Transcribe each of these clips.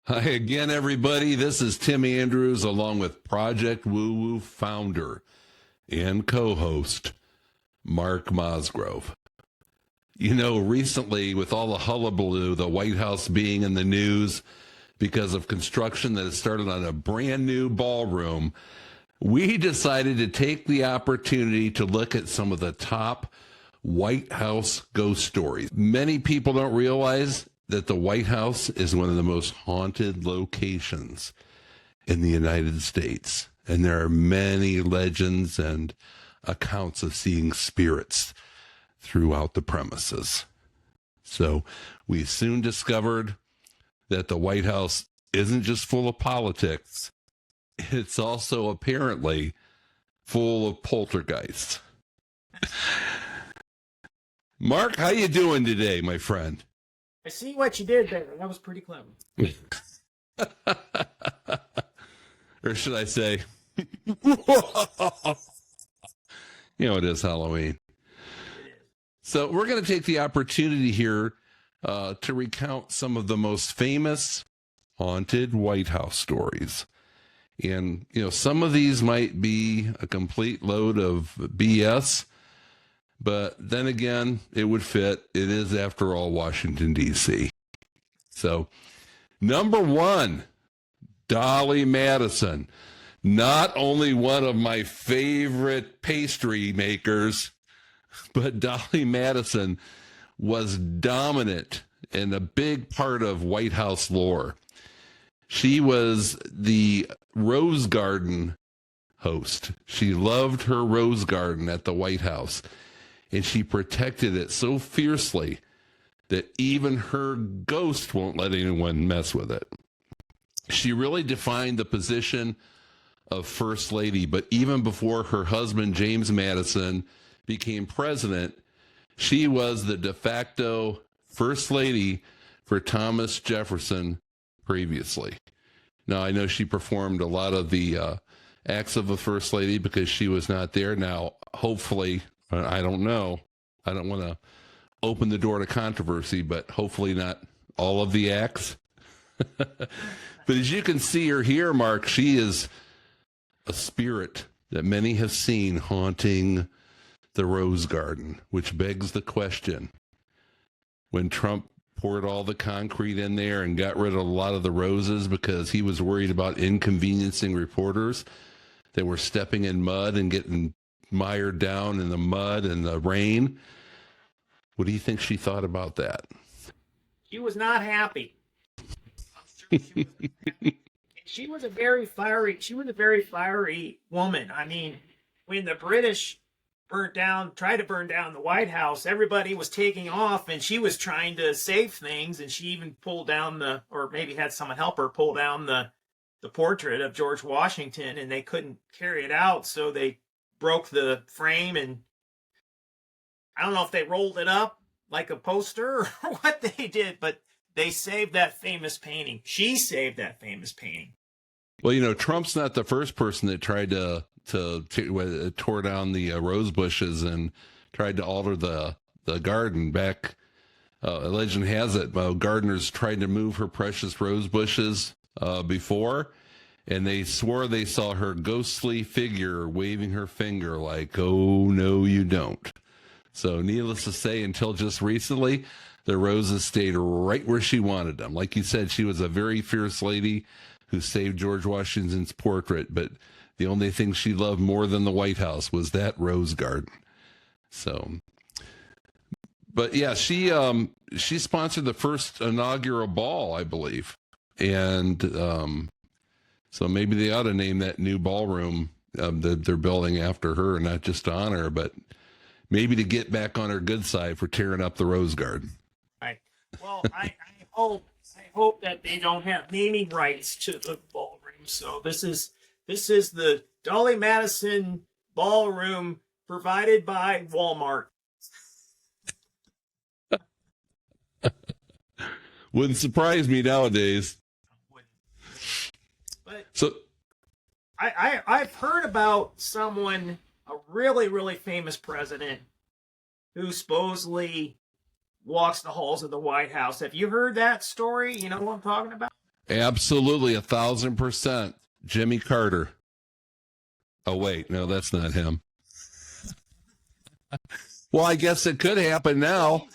Hi again, everybody. This is Tim Andrews along with Project Woo Woo founder and co-host Mark Mosgrove. You know, recently with all the hullabaloo, the White House being in the news because of construction that has started on a brand new ballroom, we decided to take the opportunity to look at some of the top White House ghost stories. Many people don't realize that the White House is one of the most haunted locations in the United States. And there are many legends and accounts of seeing spirits throughout the premises. So we soon discovered that the White House isn't just full of politics. It's also apparently full of poltergeists. Mark, how you doing today, my friend? I see what you did there. That was pretty clever. Or should I say, it is Halloween. So we're going to take the opportunity here to recount some of the most famous haunted White House stories. And, some of these might be a complete load of BS, but then again, it would fit. It is, after all, Washington, D.C. So, number one, Dolly Madison. Not only one of my favorite pastry makers, but Dolly Madison was dominant and a big part of White House lore. She was the Rose Garden host. She loved her Rose Garden at the White House. And she protected it so fiercely that even her ghost won't let anyone mess with it. She really defined the position of First Lady, but even before her husband, James Madison, became president, she was the de facto First Lady for Thomas Jefferson previously. Now, I know she performed a lot of the acts of a First Lady because she was not there. Now, hopefully, I don't know. I don't want to open the door to controversy, but hopefully not all of the acts. But as you can see or hear, Mark, she is a spirit that many have seen haunting the Rose Garden, which begs the question, when Trump poured all the concrete in there and got rid of a lot of the roses because he was worried about inconveniencing reporters that were stepping in mud and getting mired down in the mud and the rain. What do you think she thought about that? She was not happy. I'm sure she was not happy. She was a very fiery woman. I mean, when the British tried to burn down the White House, everybody was taking off and she was trying to save things, and she even pulled down or maybe had someone help her pull down the portrait of George Washington, and they couldn't carry it out, so they broke the frame, and I don't know if they rolled it up like a poster or what they did, but they saved that famous painting. She saved that famous painting. Well, Trump's not the first person that tried to tore down the rose bushes and tried to alter the garden. Back, legend has it, gardeners tried to move her precious rose bushes before, and they swore they saw her ghostly figure waving her finger like, "Oh, no, you don't." So needless to say, until just recently, the roses stayed right where she wanted them. Like you said, she was a very fierce lady who saved George Washington's portrait, but the only thing she loved more than the White House was that rose garden. So, but yeah, she sponsored the first inaugural ball, I believe. And so maybe they ought to name that new ballroom that they're building after her, not just to honor her, but maybe to get back on her good side for tearing up the rose garden. Right. Well, I hope that they don't have naming rights to the ballroom. So this is the Dolly Madison ballroom provided by Walmart. Wouldn't surprise me nowadays. But so I've heard about someone, a really, really famous president, who supposedly walks the halls of the White House. Have you heard that story? You know what I'm talking about? Absolutely, 1,000%. Jimmy Carter. Oh, wait, no, that's not him. Well, I guess it could happen now.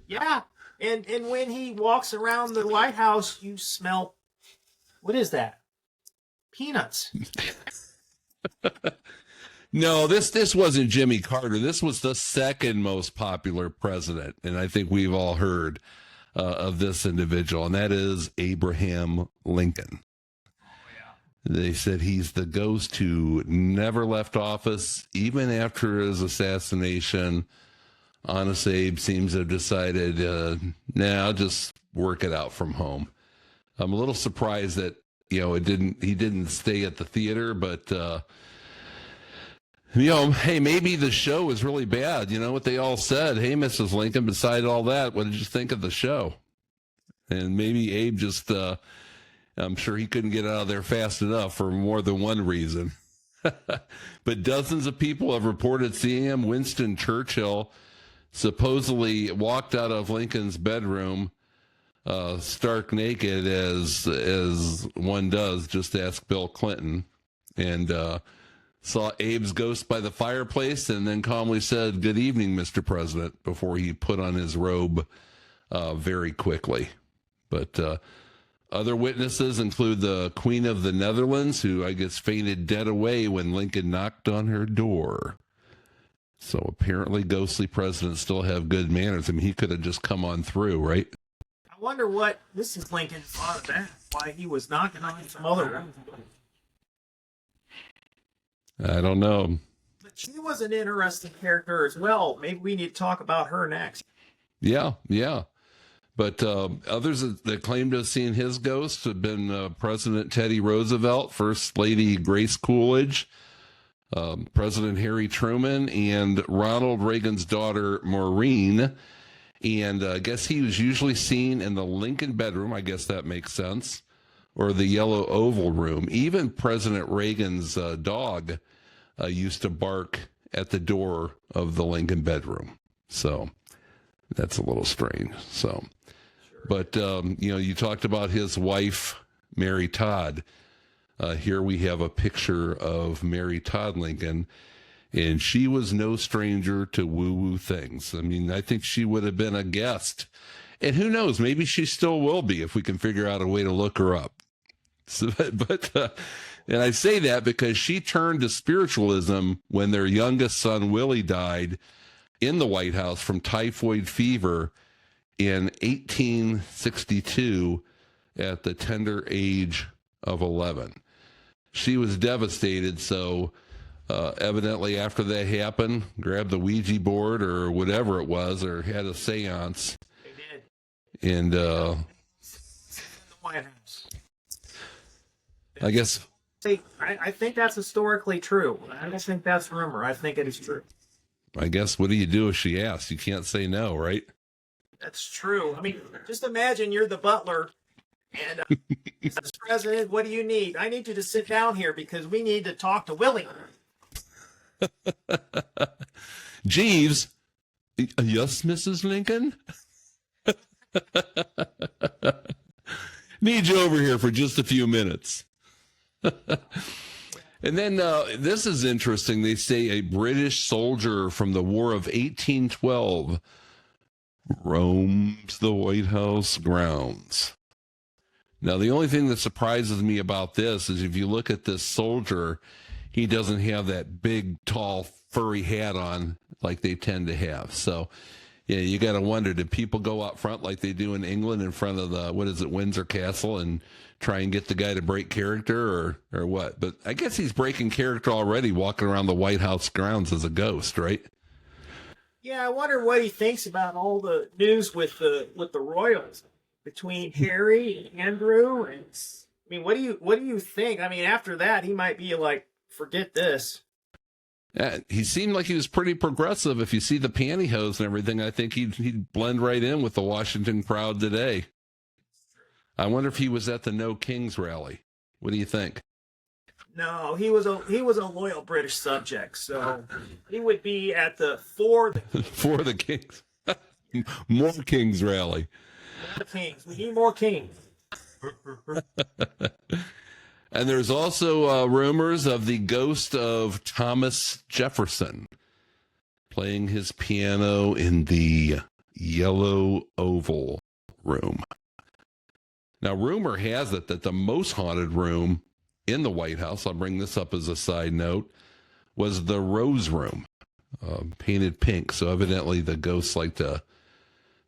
Yeah, and when he walks around the White House, you smell, what is that? Peanuts. No, this wasn't Jimmy Carter. This was the second most popular president, and I think we've all heard of this individual, and that is Abraham Lincoln. They said he's the ghost who never left office, even after his assassination. Honest Abe seems to have decided, I'll just work it out from home. I'm a little surprised that, he didn't stay at the theater, but, hey, maybe the show was really bad. You know what they all said? Hey, Mrs. Lincoln, beside all that, what did you think of the show? And maybe Abe just, I'm sure he couldn't get out of there fast enough for more than one reason. But dozens of people have reported seeing him. Winston Churchill supposedly walked out of Lincoln's bedroom stark naked, as one does. Just ask Bill Clinton. And saw Abe's ghost by the fireplace and then calmly said, "Good evening, Mr. President," before he put on his robe very quickly. But other witnesses include the Queen of the Netherlands, who I guess fainted dead away when Lincoln knocked on her door. So apparently ghostly presidents still have good manners. I mean, he could have just come on through, right? I wonder what Mrs. Lincoln thought of that, why he was knocking on some other room. I don't know. But she was an interesting character as well. Maybe we need to talk about her next. Yeah. But others that claim to have seen his ghost have been President Teddy Roosevelt, First Lady Grace Coolidge, President Harry Truman, and Ronald Reagan's daughter, Maureen. And I guess he was usually seen in the Lincoln bedroom. I guess that makes sense. Or the Yellow Oval Room. Even President Reagan's dog used to bark at the door of the Lincoln bedroom. So that's a little strange. So, but, you talked about his wife, Mary Todd. Here we have a picture of Mary Todd Lincoln, and she was no stranger to woo-woo things. I mean, I think she would have been a guest. And who knows, maybe she still will be if we can figure out a way to look her up. So, and I say that because she turned to spiritualism when their youngest son, Willie, died in the White House from typhoid fever in 1862 at the tender age of 11. She was devastated, so evidently after that happened, grabbed the Ouija board or whatever it was, or had a seance. They did. And in the White House. I guess... I think that's historically true. I don't think that's rumor. I think it is true. I guess, what do you do if she asks? You can't say no, right? That's true. I mean, just imagine you're the butler, and Mr. President, what do you need? I need you to sit down here because we need to talk to Willie. Jeeves, yes, Mrs. Lincoln? Need you over here for just a few minutes. And then this is interesting. They say a British soldier from the War of 1812 roams the White House grounds. Now, the only thing that surprises me about this is if you look at this soldier, he doesn't have that big, tall, furry hat on like they tend to have. So, yeah, you got to wonder, did people go out front like they do in England in front of the, Windsor Castle and try and get the guy to break character or what? But I guess he's breaking character already walking around the White House grounds as a ghost, right? Yeah, I wonder what he thinks about all the news with the royals between Harry and Andrew. And I mean, what do you think? I mean, after that, he might be like, forget this. Yeah, he seemed like he was pretty progressive. If you see the pantyhose and everything, I think he'd blend right in with the Washington crowd today. I wonder if he was at the No Kings rally. What do you think? No, he was a loyal British subject, so he would be at the For the Kings. More Kings rally. More Kings. We need more Kings. And there's also rumors of the ghost of Thomas Jefferson playing his piano in the Yellow Oval Room. Now, rumor has it that the most haunted room in the White House, I'll bring this up as a side note, was the Rose Room, painted pink. So evidently the ghosts like to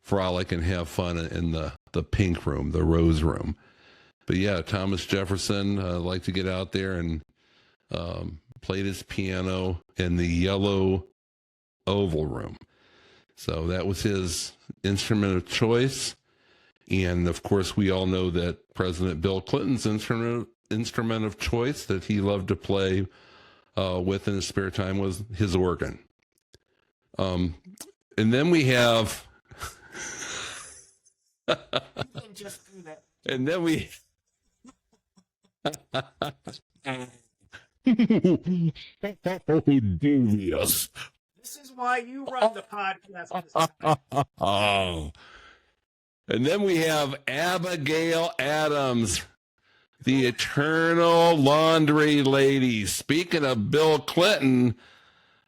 frolic and have fun in the pink room, the Rose Room. But yeah, Thomas Jefferson liked to get out there and played his piano in the Yellow Oval Room. So that was his instrument of choice. And of course, we all know that President Bill Clinton's instrument of choice that he loved to play with in his spare time was his organ. And then we have... You can just do that. And then we... Devious. This is why you run the podcast. Oh. And then we have Abigail Adams, the eternal laundry lady. Speaking of Bill Clinton,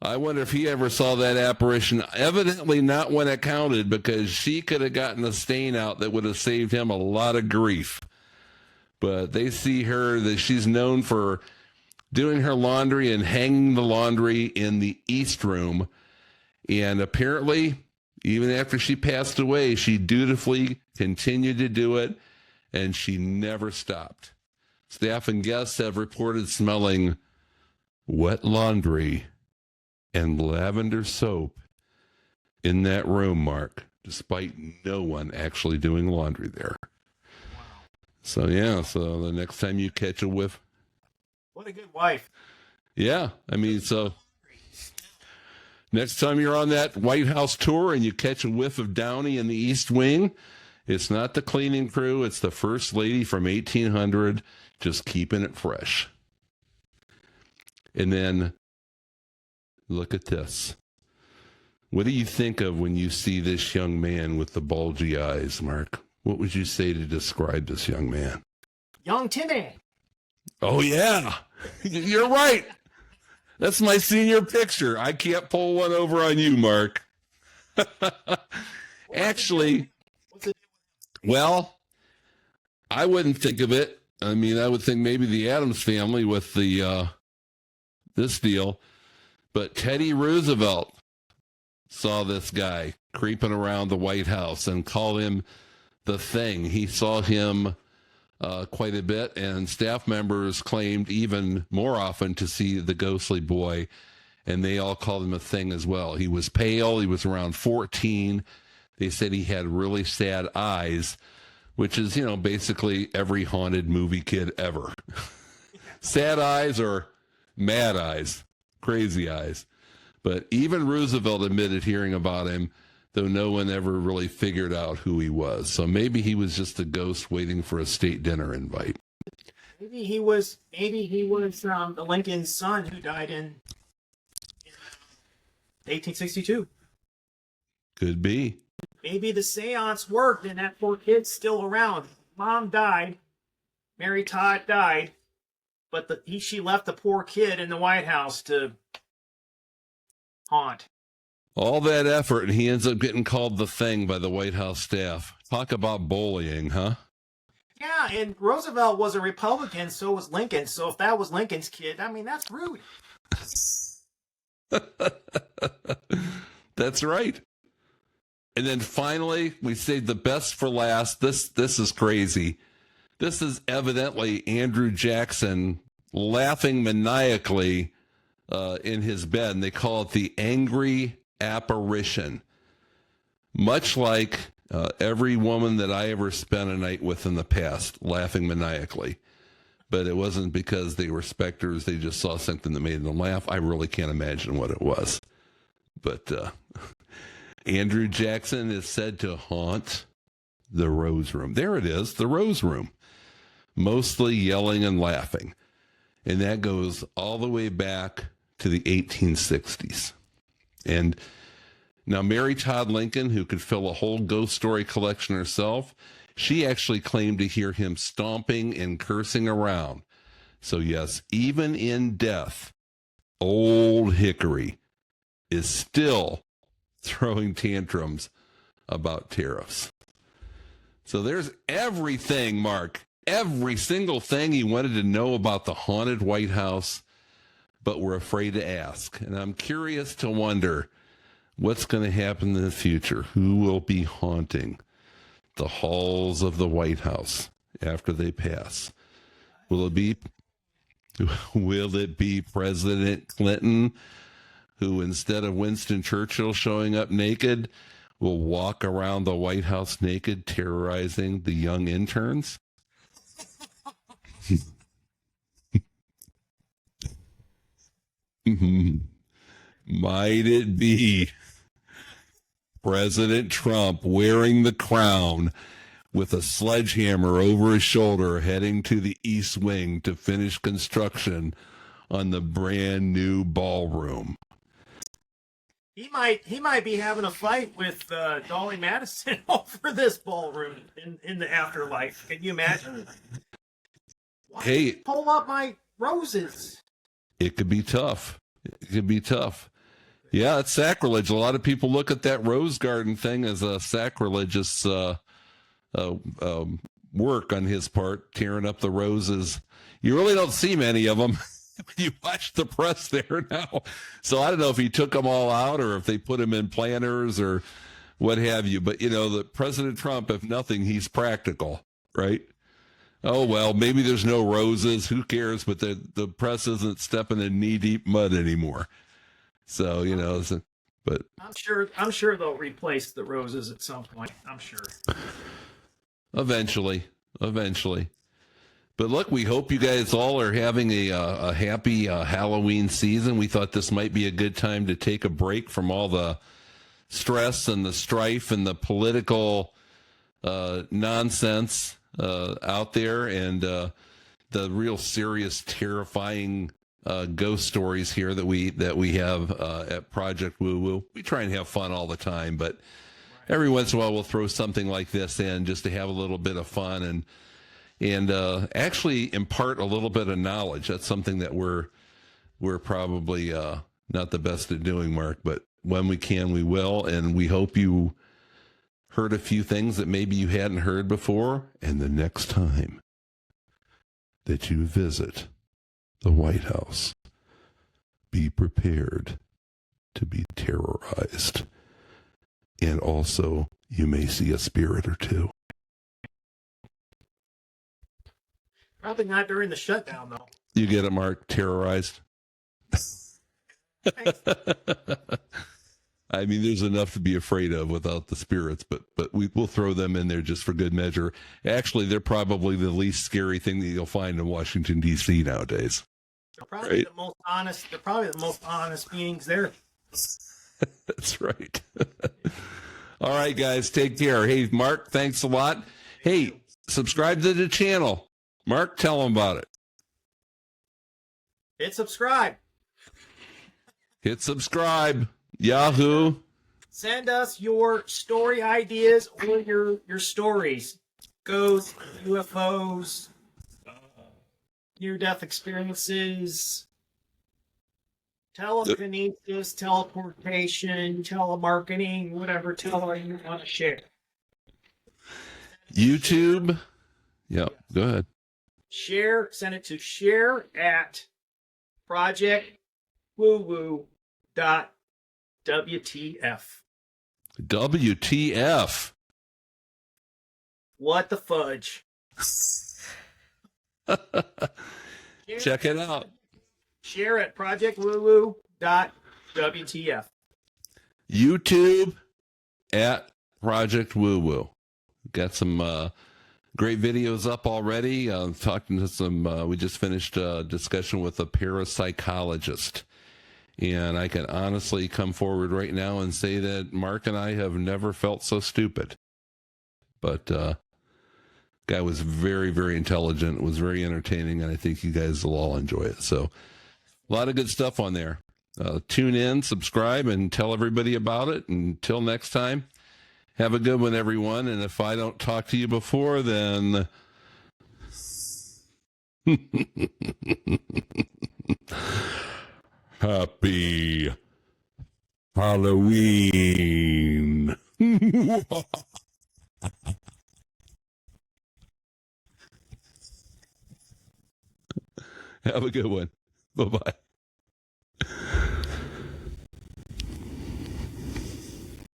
I wonder if he ever saw that apparition. Evidently not when it counted, because she could have gotten a stain out that would have saved him a lot of grief. But they see her, that she's known for doing her laundry and hanging the laundry in the East Room. And apparently, even after she passed away, she dutifully continued to do it, and she never stopped. Staff and guests have reported smelling wet laundry and lavender soap in that room, Mark, despite no one actually doing laundry there. So, yeah, so the next time you catch a whiff. What a good wife. Yeah, I mean, so next time you're on that White House tour and you catch a whiff of Downey in the East Wing, it's not the cleaning crew, it's the First Lady from 1800, just keeping it fresh. And then, look at this. What do you think of when you see this young man with the bulgy eyes, Mark? What would you say to describe this young man? Young Timmy. Oh, yeah. You're right. That's my senior picture. I can't pull one over on you, Mark. Actually, well, I wouldn't think of it. I mean, I would think maybe the Addams family with the this deal. But Teddy Roosevelt saw this guy creeping around the White House and called him the Thing. He saw him quite a bit, and staff members claimed even more often to see the ghostly boy, and they all called him a Thing as well. He was pale. He was around 14. They said he had really sad eyes, which is, you know, basically every haunted movie kid ever. Sad eyes or mad eyes, crazy eyes. But even Roosevelt admitted hearing about him, though no one ever really figured out who he was. So maybe he was just a ghost waiting for a state dinner invite. Maybe he was the Lincoln's son who died in 1862. Could be. Maybe the seance worked and that poor kid's still around. Mom died. Mary Todd died. But she left the poor kid in the White House to haunt. All that effort, and he ends up getting called the Thing by the White House staff. Talk about bullying, huh? Yeah, and Roosevelt was a Republican, so was Lincoln. So if that was Lincoln's kid, I mean, that's rude. That's right. And then finally, we saved the best for last. This is crazy. This is evidently Andrew Jackson laughing maniacally in his bed, and they call it the angry apparition. Much like every woman that I ever spent a night with in the past, laughing maniacally. But it wasn't because they were specters. They just saw something that made them laugh. I really can't imagine what it was. But Andrew Jackson is said to haunt the Rose Room. There it is, the Rose Room. Mostly yelling and laughing. And that goes all the way back to the 1860s. And now Mary Todd Lincoln, who could fill a whole ghost story collection herself, She actually claimed to hear him stomping and cursing around. So yes, even in death, old Hickory is still throwing tantrums about tariffs. So there's everything, Mark, every single thing you wanted to know about the haunted White House, but we're afraid to ask. And I'm curious to wonder what's going to happen in the future. Who will be haunting the halls of the White House after they pass? Will it be President Clinton, who instead of Winston Churchill showing up naked, will walk around the White House naked, terrorizing the young interns? Might it be President Trump wearing the crown with a sledgehammer over his shoulder heading to the East Wing to finish construction on the brand new ballroom? He might be having a fight with Dolly Madison over this ballroom in the afterlife. Can you imagine? Why did you pull up my roses? It could be tough. It could be tough. Yeah, it's sacrilege. A lot of people look at that rose garden thing as a sacrilegious work on his part, tearing up the roses. You really don't see many of them when you watch the press there now. So I don't know if he took them all out or if they put them in planters or what have you. But, you know, the President Trump, if nothing, he's practical, right? Oh, well, maybe there's no roses. Who cares? But the press isn't stepping in knee-deep mud anymore. So, you know, but I'm sure they'll replace the roses at some point. I'm sure. Eventually. But look, we hope you guys all are having a happy Halloween season. We thought this might be a good time to take a break from all the stress and the strife and the political nonsense out there, and the real serious, terrifying ghost stories here that we have at Project Woo Woo. We try and have fun all the time, but every once in a while we'll throw something like this in just to have a little bit of fun and actually impart a little bit of knowledge. That's something that we're probably not the best at doing, Mark, but when we can, we will, and we hope you heard a few things that maybe you hadn't heard before, and the next time that you visit the White House, be prepared to be terrorized. And also, you may see a spirit or two. Probably not during the shutdown, though. You get it, Mark? Terrorized? I mean, there's enough to be afraid of without the spirits, but we'll throw them in there just for good measure. Actually, they're probably the least scary thing that you'll find in Washington, D.C. nowadays. They're probably the most honest. They're probably the most honest meetings there. That's right. All right, guys, take care. Hey, Mark, thanks a lot. Hey, subscribe to the channel. Mark, tell them about it. Hit subscribe. Hit subscribe. Yahoo. Send us your story ideas or your stories. Ghosts, UFOs, near-death experiences, telekinesis, teleportation, telemarketing, whatever teller you want to share. YouTube. Yep, go ahead. Send it to share@ projectwoowoo.WTF. WTF. What the fudge? Check it out. Share at projectwoowoo.WTF. YouTube at Project Woo Woo. Got some great videos up already. Talking to some, we just finished a discussion with a parapsychologist. And I can honestly come forward right now and say that Mark and I have never felt so stupid. But guy was very, very intelligent. It was very entertaining, and I think you guys will all enjoy it. So a lot of good stuff on there. Tune in, subscribe, and tell everybody about it. Until next time, Have a good one, everyone. And if I don't talk to you before, then happy Halloween. Have a good one. Bye-bye.